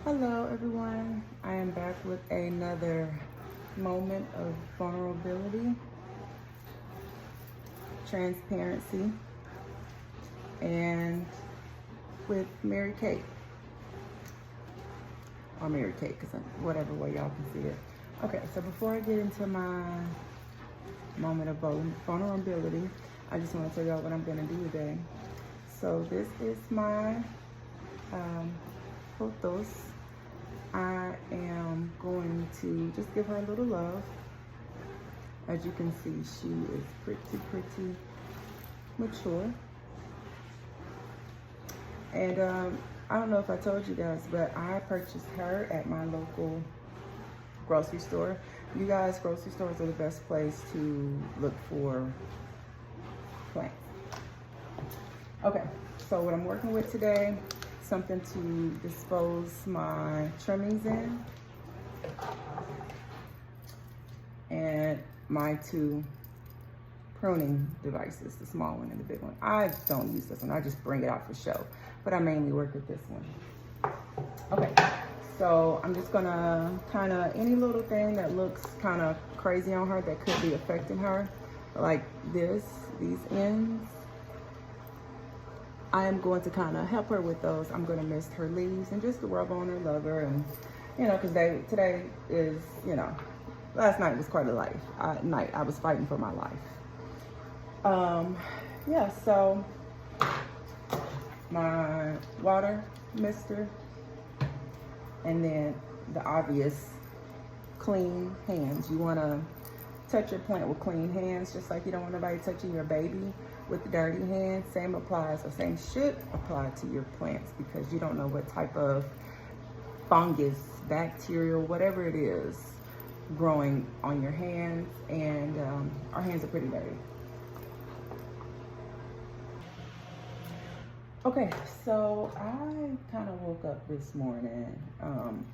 Hello, everyone. I am back with another moment of vulnerability, transparency, and with Mary Kate, or Mary Kate, because whatever way y'all can see it. Okay, so before I get into my moment of vulnerability, I just want to tell y'all what I'm going to do today. So this is my photos. I am going to just give her a little love. As you can see, she is pretty mature. And I don't know if I told you guys, but I purchased her at my local grocery store. You guys, grocery stores are the best place to look for plants. Okay, so what I'm working with today, something to dispose my trimmings in, and my two pruning devices, the small one and the big one. I don't use this one, I just bring it out for show, but I mainly work with this one. Okay, so I'm just gonna any little thing that looks kind of crazy on her that could be affecting her, like these ends, I am going to kind of help her with those. I'm going to mist her leaves and just rub on her, love her, and because today is, last night was quite a night. I was fighting for my life. Yeah, so my water mister, and then the obvious clean hands. You want to touch your plant with clean hands, just like you don't want nobody touching your baby with dirty hands. Same applies, or same should apply to your plants, because you don't know what type of fungus, bacterial, whatever it is growing on your hands, and our hands are pretty dirty. Okay, so I kind of woke up this morning.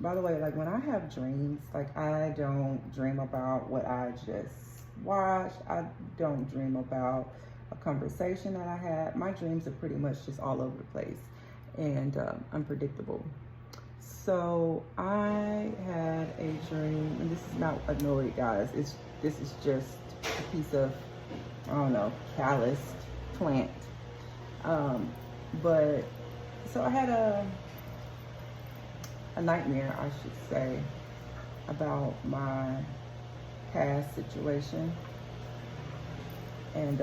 By the way, like when I have dreams, like I don't dream about what I just watched. I don't dream about a conversation that I had. My dreams are pretty much just all over the place and unpredictable. So I had a dream, and this is not annoyed, guys. This is just a piece of, I don't know, calloused plant. But so I had a nightmare, I should say, about my past situation. And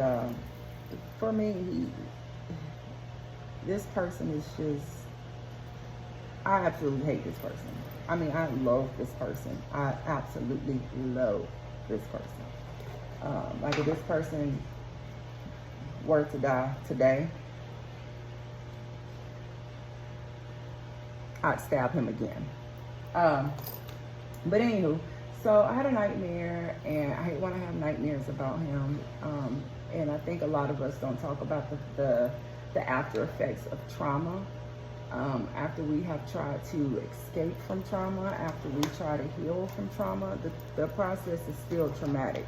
for me, this person is just, I absolutely hate this person. I mean, I loathe this person. I absolutely loathe this person. Like if this person were to die today, I'd stab him again. But anywho, so I had a nightmare, and I hate when I have nightmares about him. And I think a lot of us don't talk about the after effects of trauma. After we have tried to escape from trauma, after we try to heal from trauma, the process is still traumatic.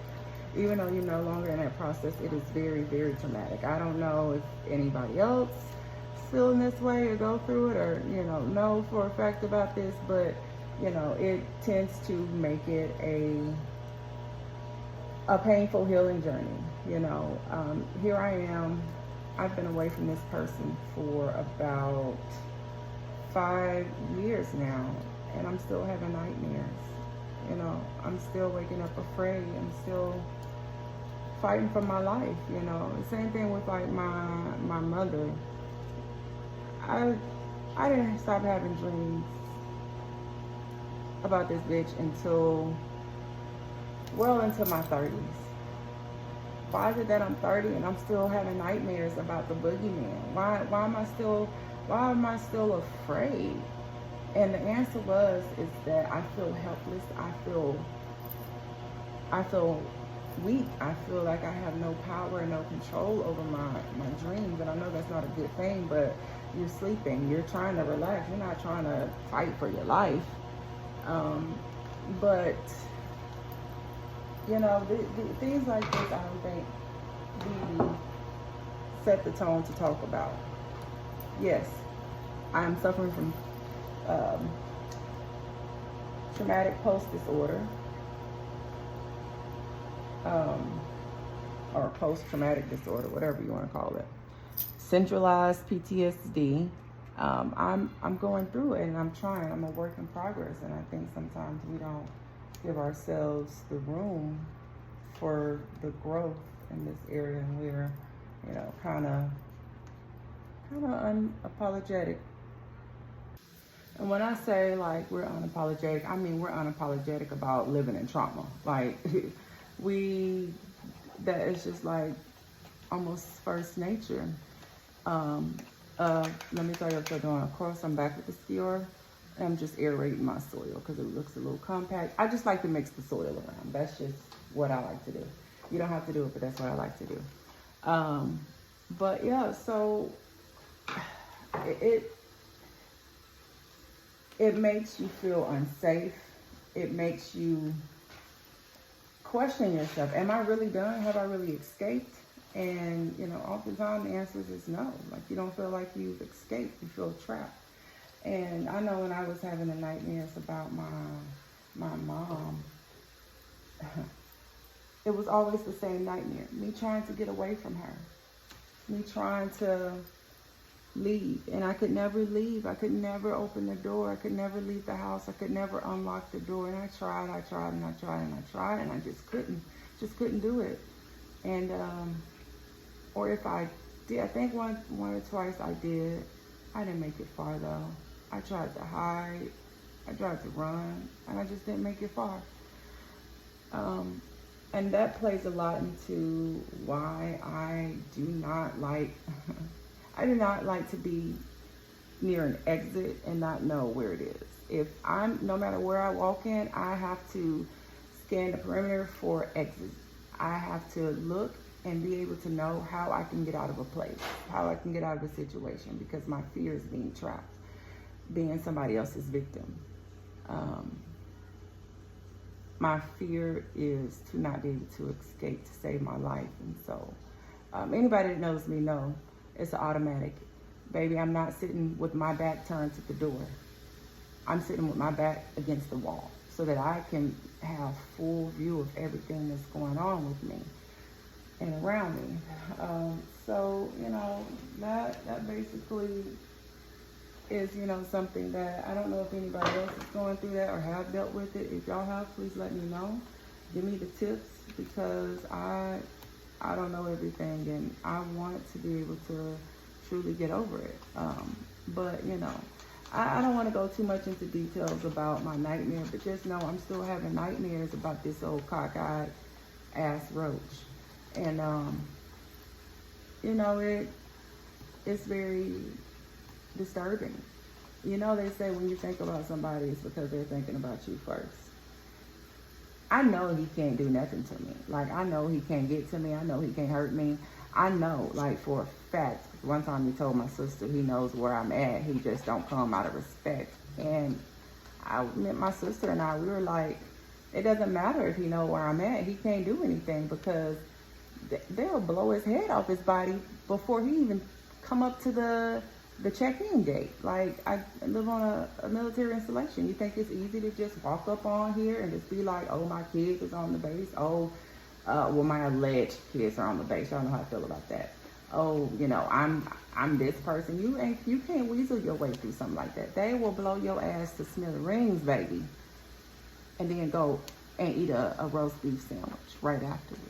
Even though you're no longer in that process, it is very, very traumatic. I don't know if anybody else feeling this way or go through it, or know for a fact about this, but it tends to make it a painful healing journey. Here I am. I've been away from this person for about 5 years now, and I'm still having nightmares. I'm still waking up afraid. I'm still fighting for my life. The same thing with like my mother. I didn't stop having dreams about this bitch until well into my 30s. Why is it that I'm 30 and I'm still having nightmares about the boogeyman? Why am I still afraid? And the answer is that I feel helpless. I feel weak. I feel like I have no power and no control over my dreams. And I know that's not a good thing, but you're sleeping. You're trying to relax. You're not trying to fight for your life. But things like this, I don't think we set the tone to talk about. Yes, I am suffering from traumatic post disorder, or post-traumatic disorder, whatever you want to call it. Centralized PTSD. I'm going through it, and I'm trying. I'm a work in progress, and I think sometimes we don't give ourselves the room for the growth in this area, and we're, kind of unapologetic. And when I say like we're unapologetic, I mean we're unapologetic about living in trauma. Like that is just like almost first nature. Let me tell you what you're doing. Of course, I'm back with the skewer. I'm just aerating my soil because it looks a little compact. I just like to mix the soil around. That's just what I like to do. You don't have to do it, but that's what I like to do. But yeah, so it makes you feel unsafe. It makes you question yourself. Am I really done? Have I really escaped? And, oftentimes the answer is no. Like, you don't feel like you've escaped. You feel trapped. And I know when I was having the nightmares about my mom, it was always the same nightmare. Me trying to get away from her. Me trying to leave. And I could never leave. I could never open the door. I could never leave the house. I could never unlock the door. And I tried, and I tried, and I just couldn't do it. And, or if I did, I think one or twice I did. I didn't make it far though. I tried to hide. I tried to run, and I just didn't make it far. And that plays a lot into why I do not like, I do not like to be near an exit and not know where it is. No matter where I walk in, I have to scan the perimeter for exits. I have to look and be able to know how I can get out of a place, how I can get out of a situation, because my fear is being trapped, being somebody else's victim. My fear is to not be able to escape, to save my life. And so anybody that knows me know it's an automatic. Baby, I'm not sitting with my back turned to the door. I'm sitting with my back against the wall so that I can have full view of everything that's going on with me and around me. So, that basically is, something that I don't know if anybody else is going through that or have dealt with it. If y'all have, please let me know. Give me the tips, because I don't know everything, and I want to be able to truly get over it. But, I don't want to go too much into details about my nightmare, but just know I'm still having nightmares about this old cockeyed ass roach. And, it's very disturbing. They say when you think about somebody, it's because they're thinking about you first. I know he can't do nothing to me. Like, I know he can't get to me. I know he can't hurt me. I know, like, for a fact, one time he told my sister he knows where I'm at. He just don't come out of respect. And I met my sister and we were like, it doesn't matter if he know where I'm at. He can't do anything, because they'll blow his head off his body before he even come up to the check-in gate. Like, I live on a military installation. You think it's easy to just walk up on here and just be like, oh, my kid is on the base. Oh, well, my alleged kids are on the base. Y'all know how I feel about that. Oh, I'm this person. You can't weasel your way through something like that. They will blow your ass to smithereens, baby, and then go and eat a roast beef sandwich right afterwards.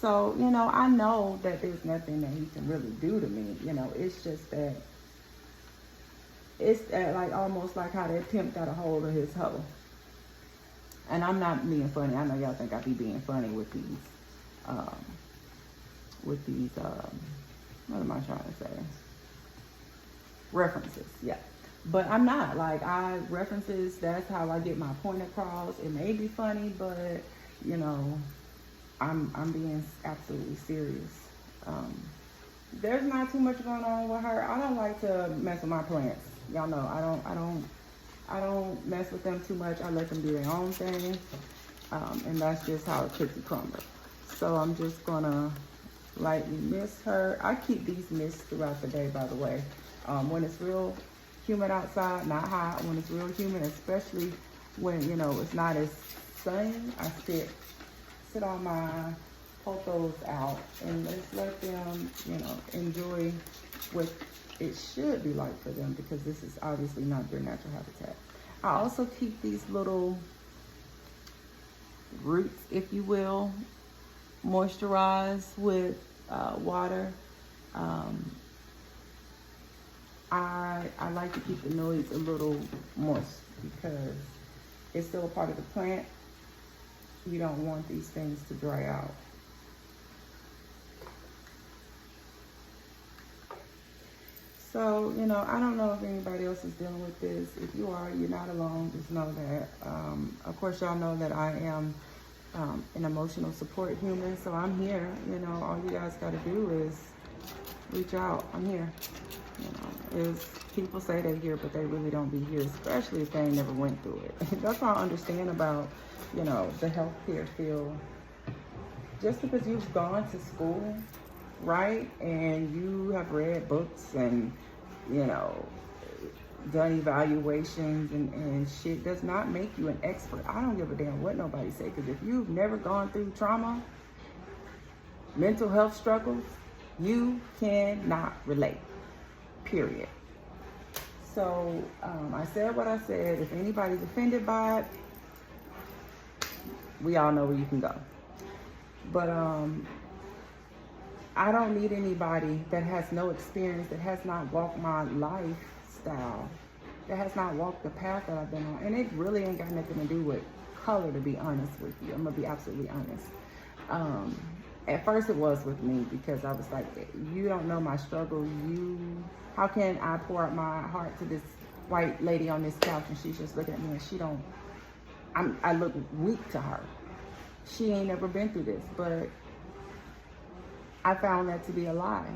So, I know that there's nothing that he can really do to me. It's just that, it's that, like, almost like how that pimp got a hold of his hoe. And I'm not being funny. I know y'all think I be being funny with these, what am I trying to say? References, yeah. But I'm not. Like, references, that's how I get my point across. It may be funny, but, I'm being absolutely serious. There's not too much going on with her. I don't like to mess with my plants. Y'all know I don't mess with them too much. I let them do their own thing. And that's just how it cookie crumbles. So I'm just gonna lightly mist her. I keep these mists throughout the day, by the way. When it's real humid outside, not hot, when it's real humid, especially when, you know, it's not as sunny, I sit all my pothos out and just let them, you know, enjoy what it should be like for them, because this is obviously not their natural habitat. I also keep these little roots, if you will, moisturized with water. I like to keep the nodes a little moist because it's still a part of the plant. You don't want these things to dry out. So, you know, I don't know if anybody else is dealing with this. If you are, you're not alone. Just know that. Of course, y'all know that I am an emotional support human, so I'm here. You know, all you guys got to do is reach out. I'm here. You know, is people say they're here, but they really don't be here, especially if they ain't never went through it. That's what I understand about, you know, the healthcare field. Just because you've gone to school, right, and you have read books and, you know, done evaluations and shit does not make you an expert. I don't give a damn what nobody say, because if you've never gone through trauma, mental health struggles, you cannot relate, period. So I said what I said. If anybody's offended by it, we all know where you can go. But I don't need anybody that has no experience, that has not walked my lifestyle, that has not walked the path that I've been on. And it really ain't got nothing to do with color, to be honest with you. I'm gonna be absolutely honest. At first it was with me, because I was like, you don't know my struggle. How can I pour out my heart to this white lady on this couch and she's just looking at me and I look weak to her. She ain't never been through this, but I found that to be a lie.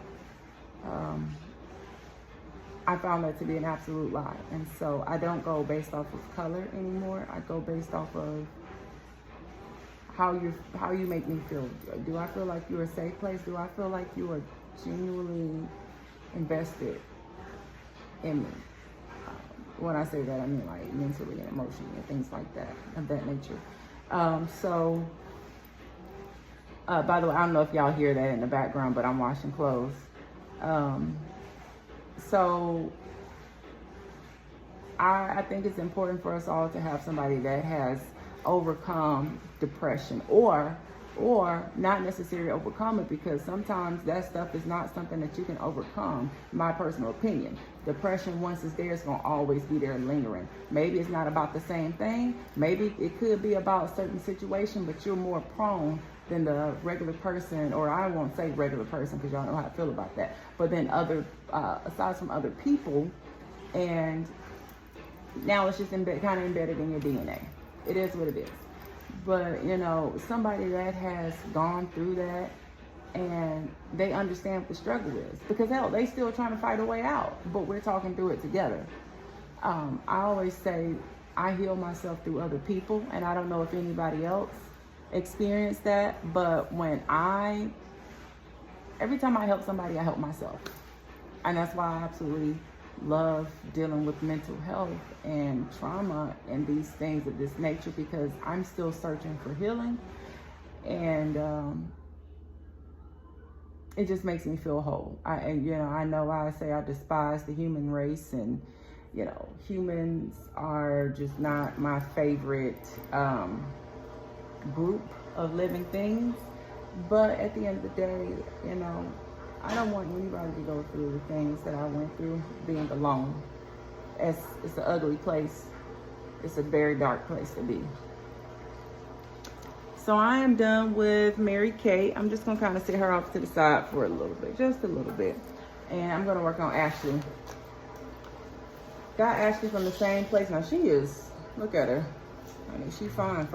I found that to be an absolute lie. And so I don't go based off of color anymore. I go based off of how you make me feel. Do I feel like you're a safe place? Do I feel like you are genuinely invested in me? When I say that, I mean like mentally and emotionally and things like that, of that nature. By the way, I don't know if y'all hear that in the background, but I'm washing clothes. So I think it's important for us all to have somebody that has overcome depression, or not necessarily overcome it, because sometimes that stuff is not something that you can overcome. My personal opinion, depression, once it's there, it's going to always be there lingering. Maybe it's not about the same thing. Maybe it could be about a certain situation, but you're more prone than the regular person, or I won't say regular person because y'all know how I feel about that, but then aside from other people, and now it's just kind of embedded in your DNA. It is what it is. But, you know, somebody that has gone through that and they understand what the struggle is, because hell, they still trying to fight a way out, but we're talking through it together. I always say I heal myself through other people, and I don't know if anybody else experienced that, but every time I help somebody, I help myself. And that's why I absolutely love dealing with mental health and trauma and these things of this nature, because I'm still searching for healing, and it just makes me feel whole. I know I say I despise the human race, and you know, humans are just not my favorite group of living things. But at the end of the day, you know, I don't want anybody to go through the things that I went through being alone. It's an ugly place. It's a very dark place to be. So I am done with Mary Kate. I'm just gonna kind of sit her off to the side for a little bit, just a little bit. And I'm gonna work on Ashley. Got Ashley from the same place. Now she is, look at her. I mean, she fine.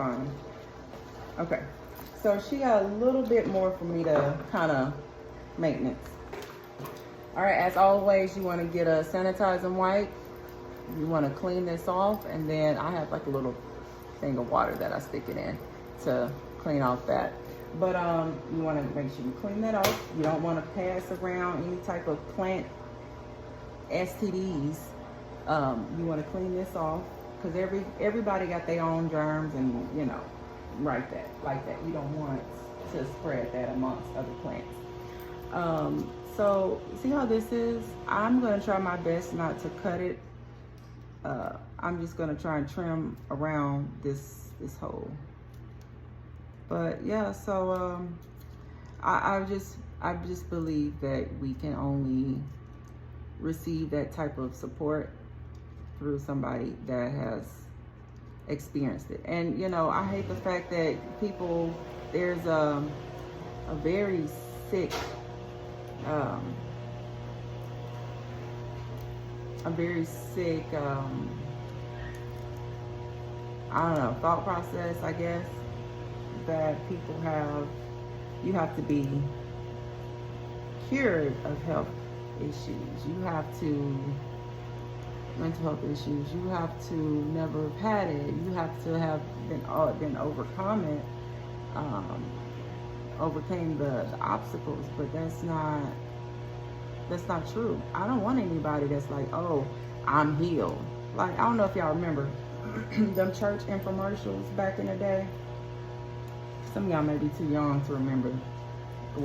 Okay, so she got a little bit more for me to kind of maintenance. All right, as always, you want to get a sanitizing wipe. You want to clean this off, and then I have like a little thing of water that I stick it in to clean off that. But you want to make sure you clean that off. You don't want to pass around any type of plant STDs. You want to clean this off. because everybody got their own germs, and like that. You don't want to spread that amongst other plants. So see how this is? I'm gonna try my best not to cut it. I'm just gonna try and trim around this hole. But yeah, so I just believe that we can only receive that type of support through somebody that has experienced it. And I hate the fact that there's a very sick I don't know, thought process, I guess, that people have. You have to be cured of health issues. You have to, mental health issues. You have to never have had it. You have to have been overcome it, overcame the obstacles. But that's not true. I don't want anybody that's like, oh, I'm healed. Like, I don't know if y'all remember them church infomercials back in the day. Some of y'all may be too young to remember to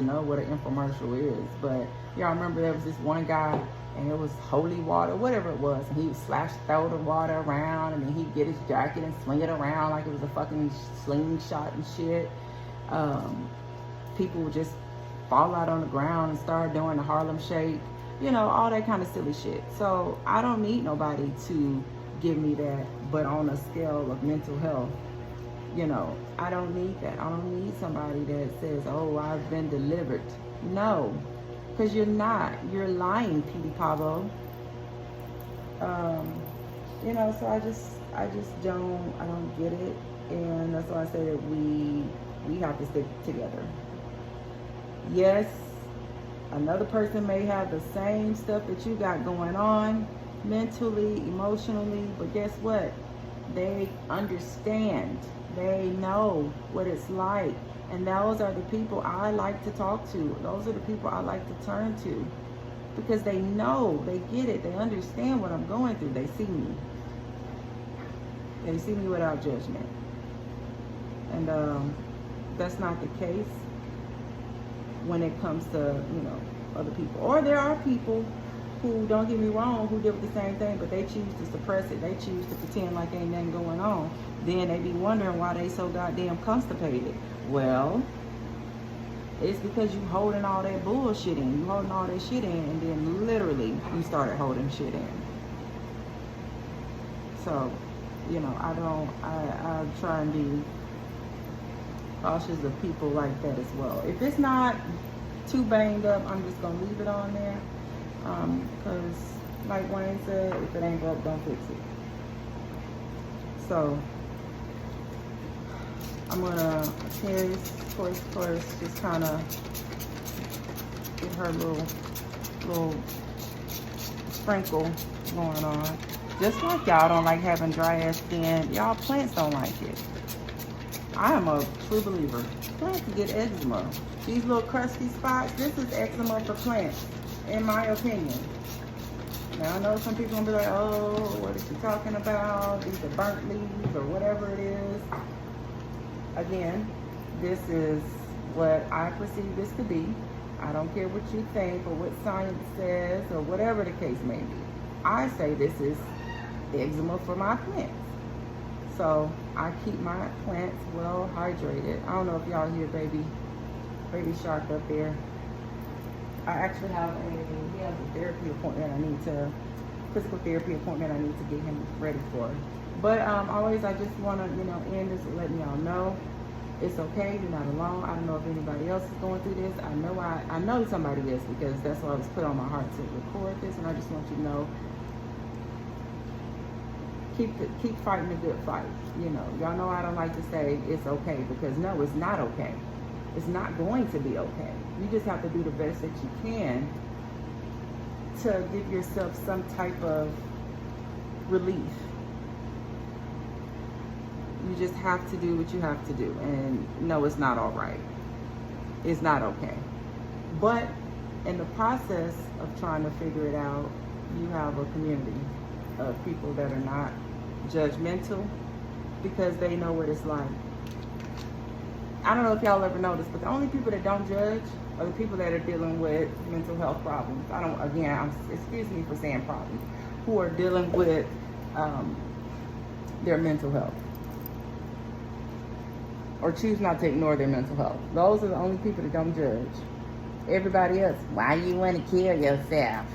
know what an infomercial is. But y'all remember there was this one guy, and it was holy water, whatever it was, and he would throw the water around, and then he'd get his jacket and swing it around like it was a fucking slingshot and shit. People would just fall out on the ground and start doing the Harlem Shake, all that kind of silly shit. So I don't need nobody to give me that, but on a scale of mental health, I don't need that. I don't need somebody that says, oh, I've been delivered. No, because you're not. You're lying, Petey Pablo. So I don't get it. And that's why I say that we have to stick together. Yes, another person may have the same stuff that you got going on mentally, emotionally, but guess what? They understand. They know what it's like. And those are the people I like to talk to. Those are the people I like to turn to. Because they know, they get it, they understand what I'm going through. They see me. They see me without judgment. And that's not the case when it comes to, other people. Or there are people who, don't get me wrong, who deal with the same thing, but they choose to suppress it. They choose to pretend like ain't nothing going on. Then they be wondering why they so goddamn constipated. Well, it's because you holding all that bullshit in. You holding all that shit in, and then literally you started holding shit in. So, I try and be cautious of people like that as well. If it's not too banged up, I'm just gonna leave it on there. Because like Wayne said, if it ain't broke, don't fix it. So I'm gonna Terry's course, just kind of get her little sprinkle going on. Just like y'all don't like having dry ass skin, y'all plants don't like it. I am a true believer. Plants get eczema. These little crusty spots, this is eczema for plants, in my opinion. Now I know some people gonna be like, oh, what is she talking about? These are burnt leaves or whatever it is. Again, this is what I perceive this to be. I don't care what you think or what science says or whatever the case may be. I say this is eczema for my plants. So I keep my plants well hydrated. I don't know if y'all hear baby shark up there. I actually have a therapy appointment physical therapy appointment I need to get him ready for. But always I just want to, end this letting y'all know it's okay. You're not alone. I don't know if anybody else is going through this. I know somebody is, because that's why I was put on my heart to record this, and I just want you to know, keep fighting the good fight. Y'all know I don't like to say it's okay, because no, it's not okay. It's not going to be okay. You just have to do the best that you can to give yourself some type of relief. You just have to do what you have to do. And no, it's not all right. It's not okay. But in the process of trying to figure it out, you have a community of people that are not judgmental, because they know what it's like. I don't know if y'all ever noticed, but the only people that don't judge are the people that are dealing with mental health problems. Excuse me for saying problems, who are dealing with their mental health, or choose not to ignore their mental health. Those are the only people that don't judge. Everybody else, why you want to kill yourself?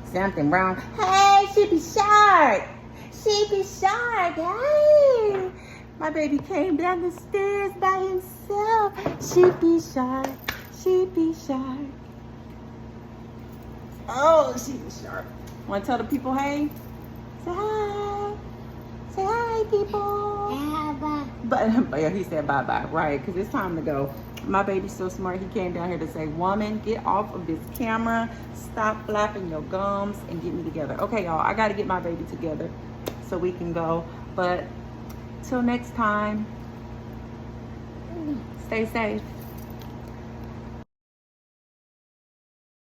Something wrong. Hey, she be sharp. She be sharp. Hey, my baby came down the stairs by himself. She be sharp. She be sharp. Oh, she be sharp. Want to tell the people hey? Say hi. Say hi, people. Bye. But yeah, he said bye-bye, right? Because it's time to go. My baby's so smart. He came down here to say, woman, get off of this camera. Stop flapping your gums and get me together. Okay, y'all, I got to get my baby together so we can go. But till next time, stay safe.